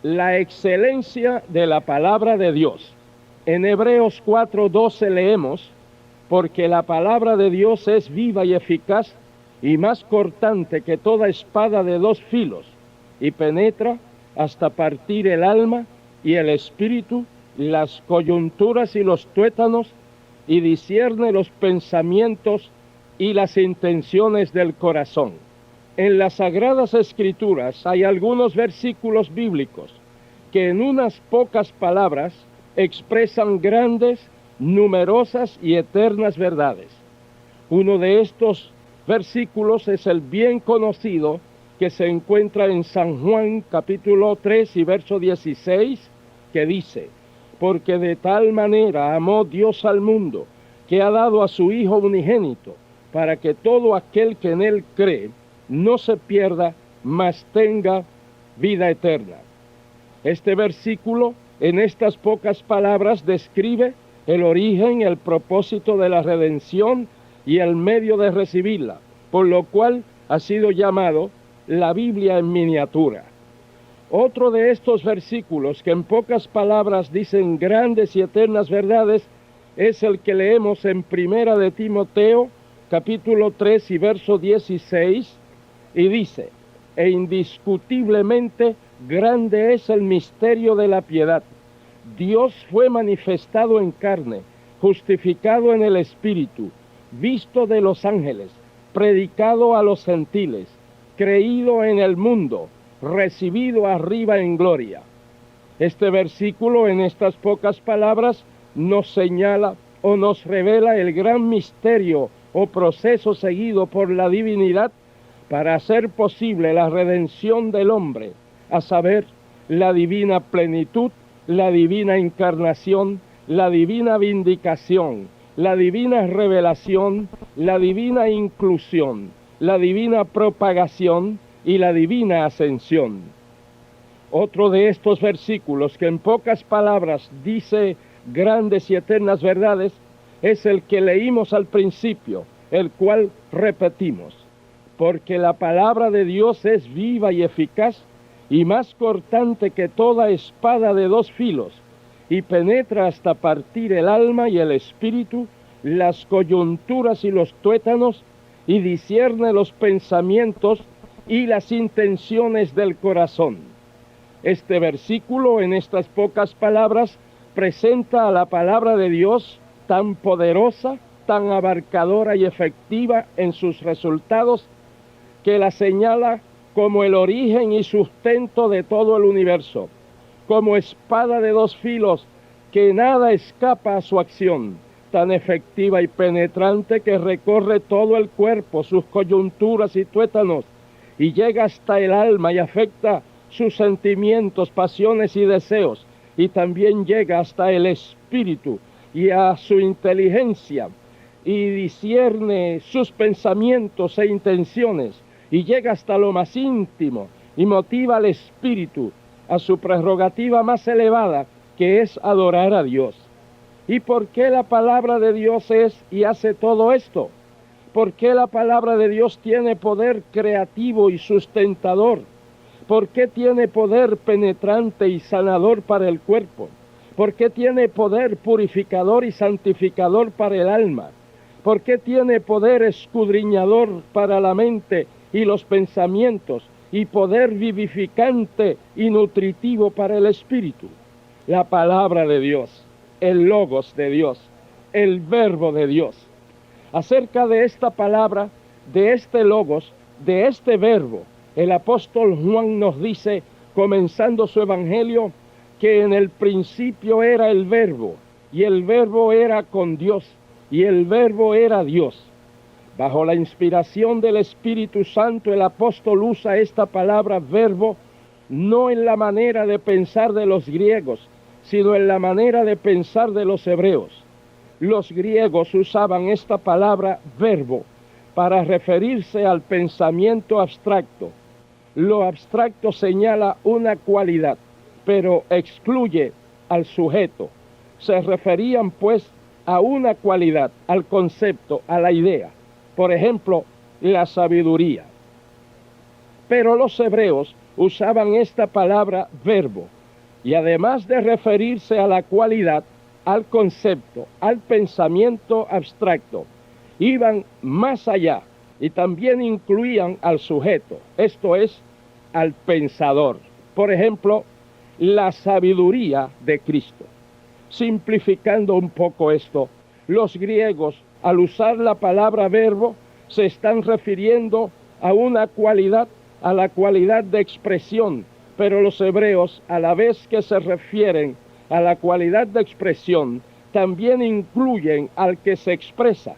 la excelencia de la palabra de Dios. En Hebreos 4:12 leemos: porque la palabra de Dios es viva y eficaz y más cortante que toda espada de dos filos, y penetra hasta partir el alma y el espíritu, las coyunturas y los tuétanos, y discierne los pensamientos y las intenciones del corazón. En las Sagradas Escrituras hay algunos versículos bíblicos que en unas pocas palabras expresan grandes, numerosas y eternas verdades. Uno de estos versículos es el bien conocido que se encuentra en San Juan capítulo 3 y verso 16, que dice: porque de tal manera amó Dios al mundo, que ha dado a su Hijo unigénito, para que todo aquel que en él cree no se pierda, mas tenga vida eterna. Este versículo, en estas pocas palabras, describe el origen, el propósito de la redención y el medio de recibirla, por lo cual ha sido llamado la Biblia en miniatura. Otro de estos versículos que en pocas palabras dicen grandes y eternas verdades es el que leemos en Primera de Timoteo, capítulo 3 y verso 16, y dice: e indiscutiblemente grande es el misterio de la piedad. Dios fue manifestado en carne, justificado en el Espíritu, visto de los ángeles, predicado a los gentiles, creído en el mundo, recibido arriba en gloria. Este versículo, en estas pocas palabras, nos señala o nos revela el gran misterio o proceso seguido por la divinidad para hacer posible la redención del hombre, a saber, la divina plenitud, la divina encarnación, la divina vindicación, la divina revelación, la divina inclusión, la divina propagación y la divina ascensión. Otro de estos versículos que en pocas palabras dice grandes y eternas verdades es el que leímos al principio, el cual repetimos: porque la palabra de Dios es viva y eficaz y más cortante que toda espada de dos filos, y penetra hasta partir el alma y el espíritu, las coyunturas y los tuétanos, y discierne los pensamientos y las intenciones del corazón. Este versículo, en estas pocas palabras, presenta a la palabra de Dios tan poderosa, tan abarcadora y efectiva en sus resultados, que la señala como el origen y sustento de todo el universo, como espada de dos filos que nada escapa a su acción, tan efectiva y penetrante que recorre todo el cuerpo, sus coyunturas y tuétanos, y llega hasta el alma y afecta sus sentimientos, pasiones y deseos, y también llega hasta el espíritu y a su inteligencia, y discierne sus pensamientos e intenciones, y llega hasta lo más íntimo, y motiva al espíritu a su prerrogativa más elevada, que es adorar a Dios. ¿Y por qué la palabra de Dios es y hace todo esto? ¿Por qué la palabra de Dios tiene poder creativo y sustentador? ¿Por qué tiene poder penetrante y sanador para el cuerpo? ¿Por qué tiene poder purificador y santificador para el alma? ¿Por qué tiene poder escudriñador para la mente y los pensamientos, y poder vivificante y nutritivo para el espíritu? La palabra de Dios, el logos de Dios, el verbo de Dios. Acerca de esta palabra, de este logos, de este verbo, el apóstol Juan nos dice, comenzando su evangelio, que en el principio era el verbo, y el verbo era con Dios, y el verbo era Dios. Bajo la inspiración del Espíritu Santo, el apóstol usa esta palabra verbo no en la manera de pensar de los griegos, sino en la manera de pensar de los hebreos. Los griegos usaban esta palabra verbo para referirse al pensamiento abstracto. Lo abstracto señala una cualidad, pero excluye al sujeto. Se referían pues a una cualidad, al concepto, a la idea. Por ejemplo, la sabiduría. Pero los hebreos usaban esta palabra verbo, y además de referirse a la cualidad, al concepto, al pensamiento abstracto, iban más allá y también incluían al sujeto, esto es, al pensador. Por ejemplo, la sabiduría de Cristo. Simplificando un poco esto, los griegos, al usar la palabra verbo, se están refiriendo a una cualidad, a la cualidad de expresión, pero los hebreos, a la vez que se refieren a la cualidad de expresión, también incluyen al que se expresa.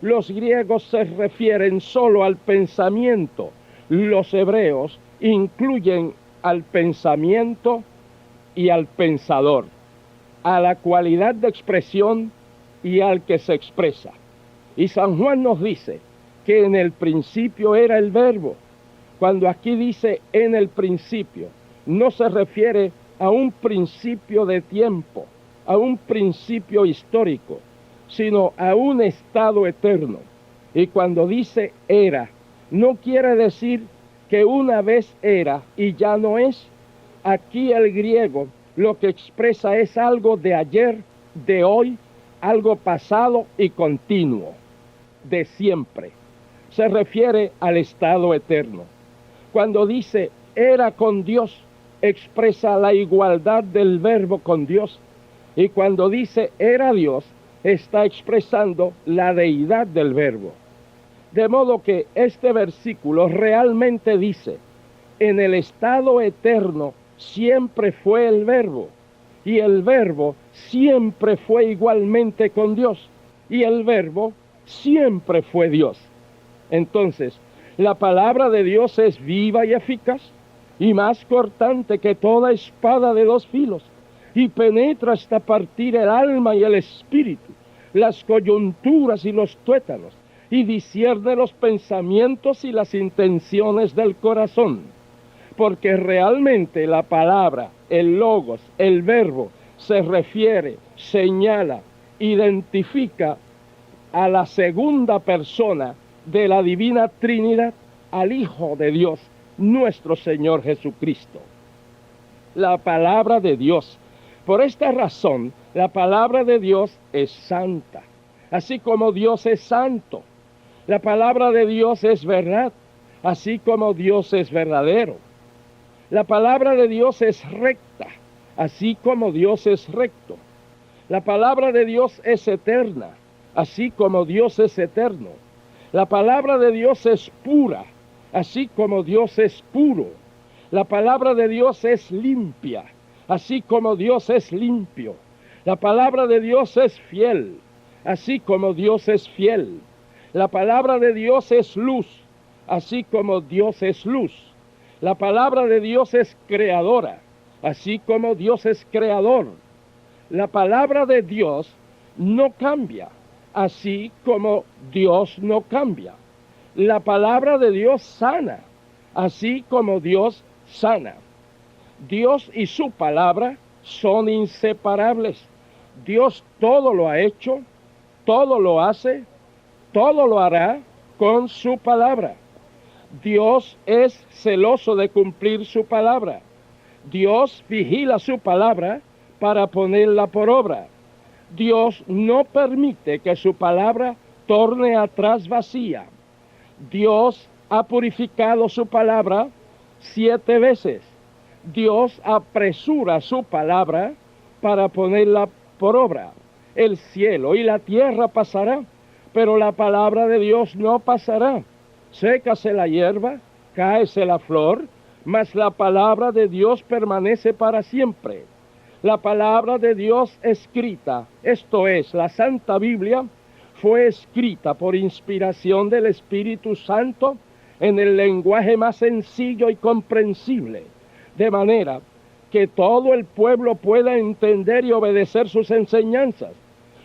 Los griegos se refieren solo al pensamiento, los hebreos incluyen al pensamiento y al pensador, a la cualidad de expresión y al que se expresa. Y San Juan nos dice que en el principio era el verbo. Cuando aquí dice en el principio, no se refiere a un principio de tiempo, a un principio histórico, sino a un estado eterno. Y cuando dice era, no quiere decir que una vez era y ya no es. Aquí el griego lo que expresa es algo de ayer, de hoy, algo pasado y continuo, de siempre. Se refiere al estado eterno. Cuando dice era con Dios, expresa la igualdad del verbo con Dios. Y cuando dice era Dios, está expresando la deidad del verbo. De modo que este versículo realmente dice, en el estado eterno siempre fue el verbo, y el verbo siempre fue igualmente con Dios, y el verbo siempre fue Dios. Entonces, la palabra de Dios es viva y eficaz, y más cortante que toda espada de dos filos, y penetra hasta partir el alma y el espíritu, las coyunturas y los tuétanos, y discierne los pensamientos y las intenciones del corazón. Porque realmente la palabra, el logos, el verbo, se refiere, señala, identifica a la segunda persona de la Divina Trinidad, al Hijo de Dios, nuestro Señor Jesucristo. La palabra de Dios. Por esta razón, la palabra de Dios es santa, así como Dios es santo. La palabra de Dios es verdad, así como Dios es verdadero. La palabra de Dios es recta, así como Dios es recto. La palabra de Dios es eterna, así como Dios es eterno. La palabra de Dios es pura, así como Dios es puro. La palabra de Dios es limpia, así como Dios es limpio. La palabra de Dios es fiel, así como Dios es fiel. La palabra de Dios es luz, así como Dios es luz. La palabra de Dios es creadora, así como Dios es creador. La palabra de Dios no cambia, así como Dios no cambia. La palabra de Dios sana, así como Dios sana. Dios y su palabra son inseparables. Dios todo lo ha hecho, todo lo hace, todo lo hará con su palabra. Dios es celoso de cumplir su palabra. Dios vigila su palabra para ponerla por obra. Dios no permite que su palabra torne atrás vacía. Dios ha purificado su palabra 7 veces. Dios apresura su palabra para ponerla por obra. El cielo y la tierra pasará, pero la palabra de Dios no pasará. Sécase la hierba, cáese la flor, mas la palabra de Dios permanece para siempre. La palabra de Dios escrita, esto es, la Santa Biblia, fue escrita por inspiración del Espíritu Santo en el lenguaje más sencillo y comprensible, de manera que todo el pueblo pueda entender y obedecer sus enseñanzas,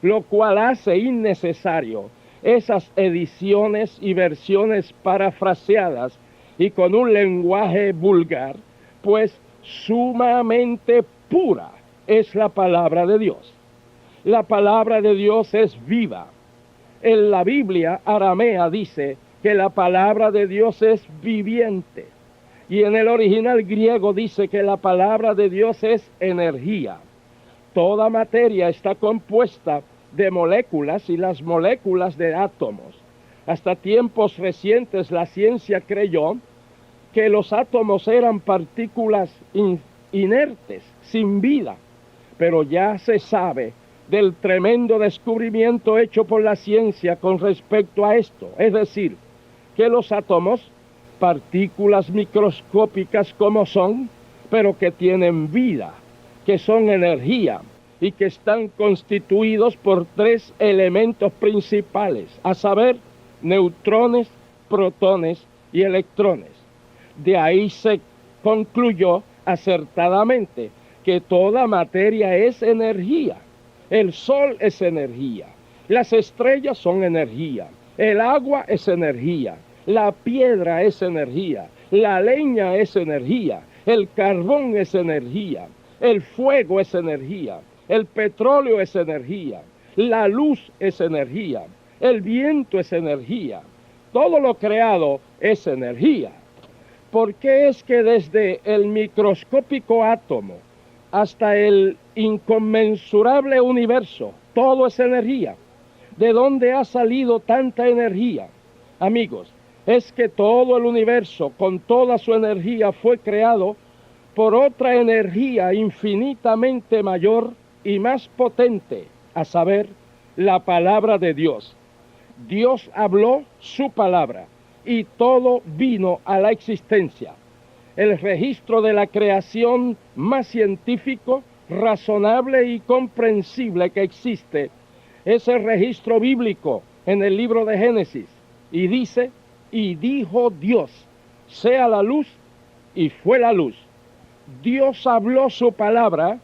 lo cual hace innecesario esas ediciones y versiones parafraseadas y con un lenguaje vulgar, pues sumamente pura es la palabra de Dios. La palabra de Dios es viva. En la Biblia aramea dice que la palabra de Dios es viviente. Y en el original griego dice que la palabra de Dios es energía. Toda materia está compuesta de moléculas y las moléculas de átomos. Hasta tiempos recientes la ciencia creyó que los átomos eran partículas inertes, sin vida, pero ya se sabe del tremendo descubrimiento hecho por la ciencia con respecto a esto, es decir, que los átomos, partículas microscópicas como son, pero que tienen vida, que son energía y que están constituidos por tres elementos principales, a saber, neutrones, protones y electrones. De ahí se concluyó acertadamente que toda materia es energía. El sol es energía, las estrellas son energía, el agua es energía, la piedra es energía, la leña es energía, el carbón es energía, el fuego es energía, el petróleo es energía, la luz es energía, el viento es energía, todo lo creado es energía. ¿Por qué es que desde el microscópico átomo hasta el inconmensurable universo todo es energía? ¿De dónde ha salido tanta energía? Amigos, es que todo el universo con toda su energía fue creado por otra energía infinitamente mayor y más potente, a saber, la palabra de Dios. Dios habló su palabra y todo vino a la existencia. El registro de la creación más científico, razonable y comprensible que existe es el registro bíblico en el libro de Génesis. Y dice, y dijo Dios, sea la luz, y fue la luz. Dios habló su palabra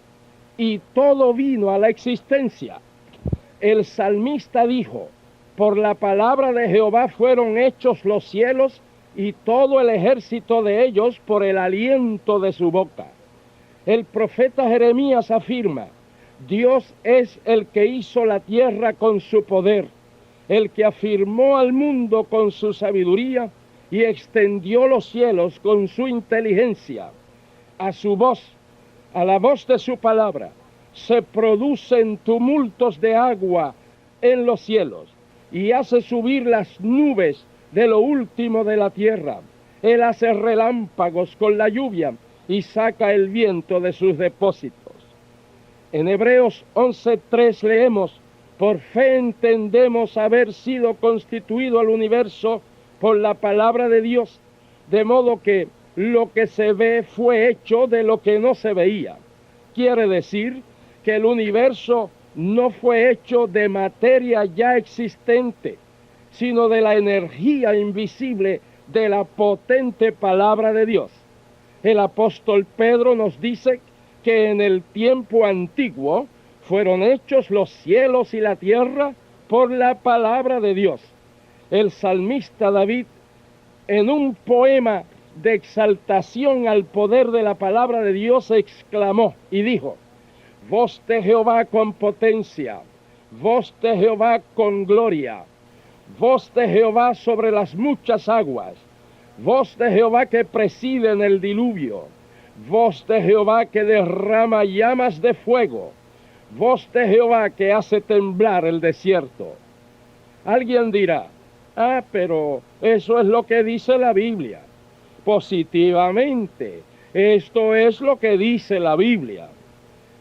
y todo vino a la existencia. El salmista dijo, por la palabra de Jehová fueron hechos los cielos y todo el ejército de ellos por el aliento de su boca. El profeta Jeremías afirma, Dios es el que hizo la tierra con su poder, el que afirmó al mundo con su sabiduría y extendió los cielos con su inteligencia. A su voz, a la voz de su palabra, se producen tumultos de agua en los cielos y hace subir las nubes de lo último de la tierra. Él hace relámpagos con la lluvia y saca el viento de sus depósitos. En Hebreos 11:3 leemos, por fe entendemos haber sido constituido el universo por la palabra de Dios, de modo que lo que se ve fue hecho de lo que no se veía. Quiere decir que el universo no fue hecho de materia ya existente, sino de la energía invisible de la potente palabra de Dios. El apóstol Pedro nos dice que en el tiempo antiguo fueron hechos los cielos y la tierra por la palabra de Dios. El salmista David, en un poema de exaltación al poder de la palabra de Dios, exclamó y dijo, voz de Jehová con potencia, voz de Jehová con gloria, voz de Jehová sobre las muchas aguas, voz de Jehová que preside en el diluvio, voz de Jehová que derrama llamas de fuego, voz de Jehová que hace temblar el desierto. Alguien dirá, pero eso es lo que dice la Biblia. Positivamente, esto es lo que dice la Biblia.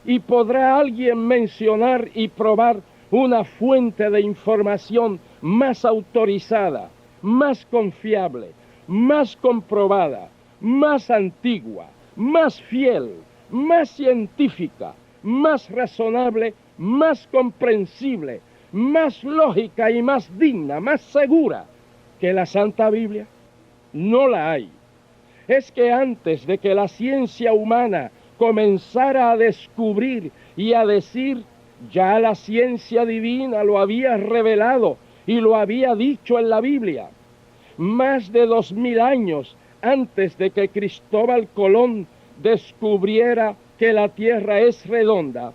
¿Y podrá alguien mencionar y probar una fuente de información más autorizada, más confiable, más comprobada, más antigua, más fiel, más científica, más razonable, más comprensible, más lógica y más digna, más segura que la Santa Biblia? No la hay. Es que antes de que la ciencia humana comenzara a descubrir y a decir, ya la ciencia divina lo había revelado y lo había dicho en la Biblia. Más de 2000 años antes de que Cristóbal Colón descubriera que la Tierra es redonda,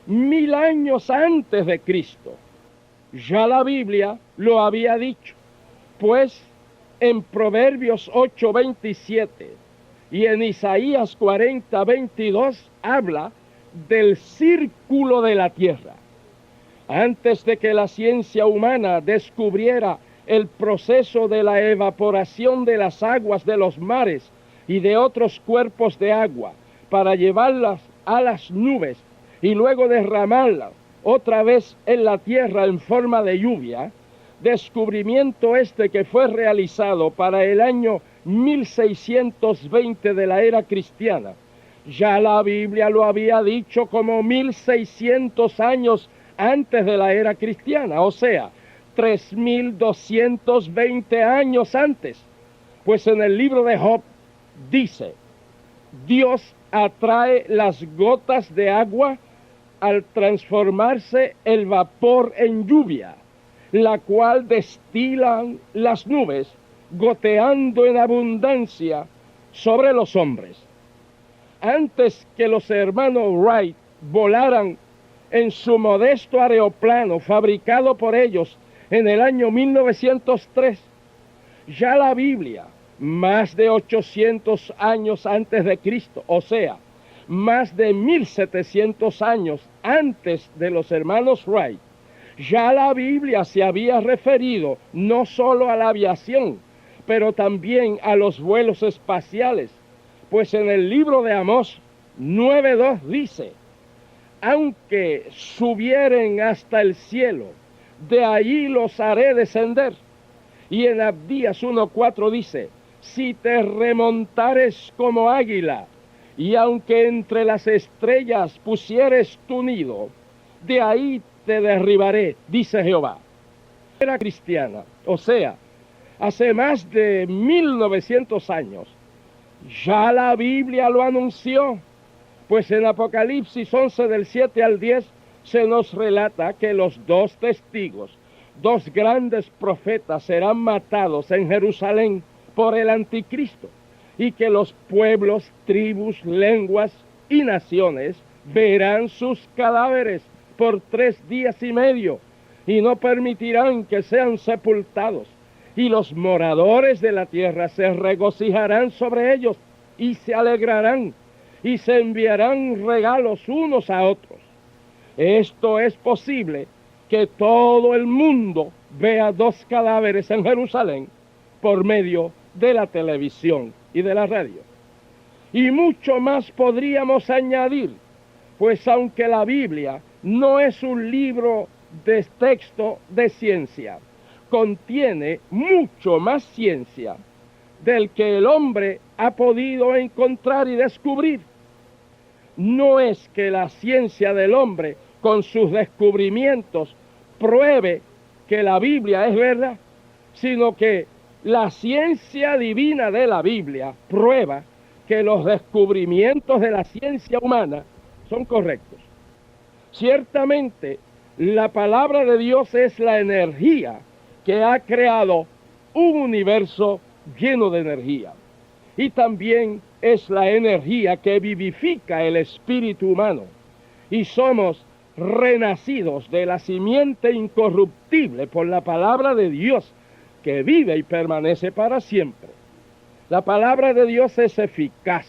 1000 años antes de Cristo, ya la Biblia lo había dicho, pues en Proverbios 8:27 Y en Isaías 40:22 habla del círculo de la tierra. Antes de que la ciencia humana descubriera el proceso de la evaporación de las aguas de los mares y de otros cuerpos de agua para llevarlas a las nubes y luego derramarlas otra vez en la tierra en forma de lluvia, descubrimiento este que fue realizado para el año 1620 de la era cristiana. Ya la Biblia lo había dicho como 1600 años antes de la era cristiana, o sea, 3220 años antes. Pues en el libro de Job dice, Dios atrae las gotas de agua al transformarse el vapor en lluvia, la cual destilan las nubes, goteando en abundancia sobre los hombres. Antes que los hermanos Wright volaran en su modesto aeroplano fabricado por ellos en el año 1903, ya la Biblia, más de 800 años antes de Cristo, o sea, más de 1700 años antes de los hermanos Wright, ya la Biblia se había referido no solo a la aviación, pero también a los vuelos espaciales, pues en el libro de Amós 9:2 dice, aunque subieren hasta el cielo, de allí los haré descender. Y en Abdías 1:4 dice, si te remontares como águila, y aunque entre las estrellas pusieres tu nido, de ahí te derribaré, dice Jehová. Era cristiana, o sea, hace más de 1900 años, ya la Biblia lo anunció, pues en Apocalipsis 11 del 7 al 10 se nos relata que los dos testigos, dos grandes profetas serán matados en Jerusalén por el anticristo y que los pueblos, tribus, lenguas y naciones verán sus cadáveres por 3 días y medio y no permitirán que sean sepultados. Y los moradores de la tierra se regocijarán sobre ellos y se alegrarán y se enviarán regalos unos a otros. Esto es posible que todo el mundo vea 2 cadáveres en Jerusalén por medio de la televisión y de la radio. Y mucho más podríamos añadir, pues aunque la Biblia no es un libro de texto de ciencia, contiene mucho más ciencia del que el hombre ha podido encontrar y descubrir. No es que la ciencia del hombre con sus descubrimientos pruebe que la Biblia es verdad, sino que la ciencia divina de la Biblia prueba que los descubrimientos de la ciencia humana son correctos. Ciertamente, la palabra de Dios es la energía que ha creado un universo lleno de energía. Y también es la energía que vivifica el espíritu humano. Y somos renacidos de la simiente incorruptible por la palabra de Dios, que vive y permanece para siempre. La palabra de Dios es eficaz.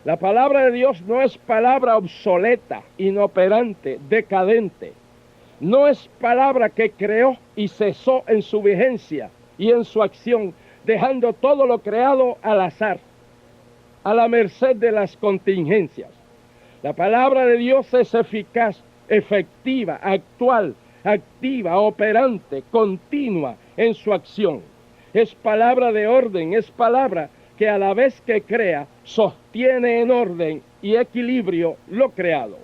La palabra de Dios no es palabra obsoleta, inoperante, decadente. No es palabra que creó y cesó en su vigencia y en su acción, dejando todo lo creado al azar, a la merced de las contingencias. La palabra de Dios es eficaz, efectiva, actual, activa, operante, continua en su acción. Es palabra de orden, es palabra que a la vez que crea, sostiene en orden y equilibrio lo creado.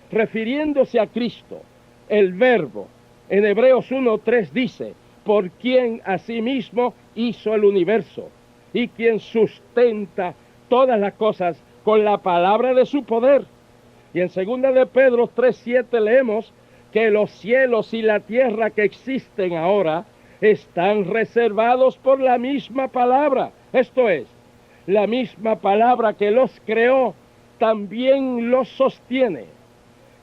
Refiriéndose a Cristo, el Verbo, en Hebreos 1:3 dice, por quien asimismo hizo el universo y quien sustenta todas las cosas con la palabra de su poder. Y en 2 de Pedro 3:7 leemos que los cielos y la tierra que existen ahora están reservados por la misma palabra. Esto es, la misma palabra que los creó también los sostiene.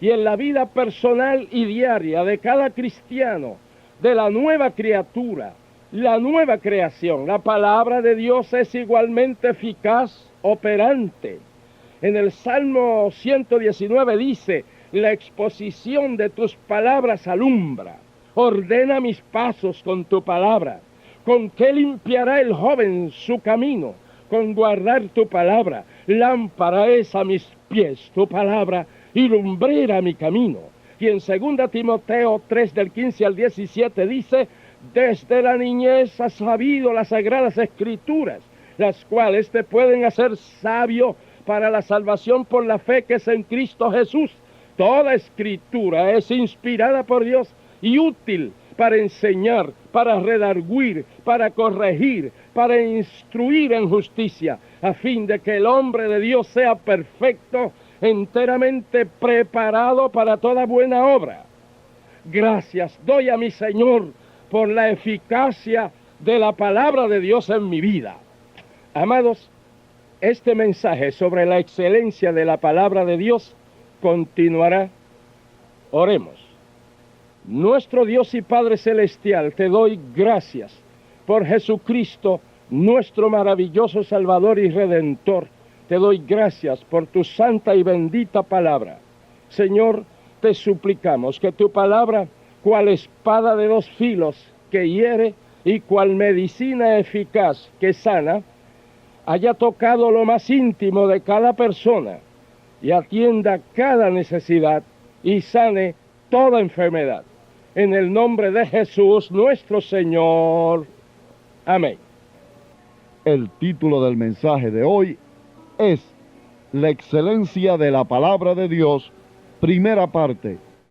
Y en la vida personal y diaria de cada cristiano, de la nueva criatura, la nueva creación. La palabra de Dios es igualmente eficaz, operante. En el Salmo 119 dice, la exposición de tus palabras alumbra. Ordena mis pasos con tu palabra. ¿Con qué limpiará el joven su camino? Con guardar tu palabra. Lámpara es a mis pies tu palabra y lumbrera mi camino. Y en 2 Timoteo 3 del 15 al 17 dice, desde la niñez has sabido las sagradas escrituras, las cuales te pueden hacer sabio para la salvación por la fe que es en Cristo Jesús. Toda escritura es inspirada por Dios y útil para enseñar, para redarguir, para corregir, para instruir en justicia, a fin de que el hombre de Dios sea perfecto, enteramente preparado para toda buena obra. Gracias doy a mi Señor por la eficacia de la palabra de Dios en mi vida. Amados, este mensaje sobre la excelencia de la palabra de Dios continuará. Oremos. Nuestro Dios y Padre Celestial, te doy gracias por Jesucristo, nuestro maravilloso Salvador y Redentor. Te doy gracias por tu santa y bendita palabra. Señor, te suplicamos que tu palabra, cual espada de dos filos que hiere y cual medicina eficaz que sana, haya tocado lo más íntimo de cada persona y atienda cada necesidad y sane toda enfermedad. En el nombre de Jesús nuestro Señor. Amén. El título del mensaje de hoy es La excelencia de la palabra de Dios, primera parte.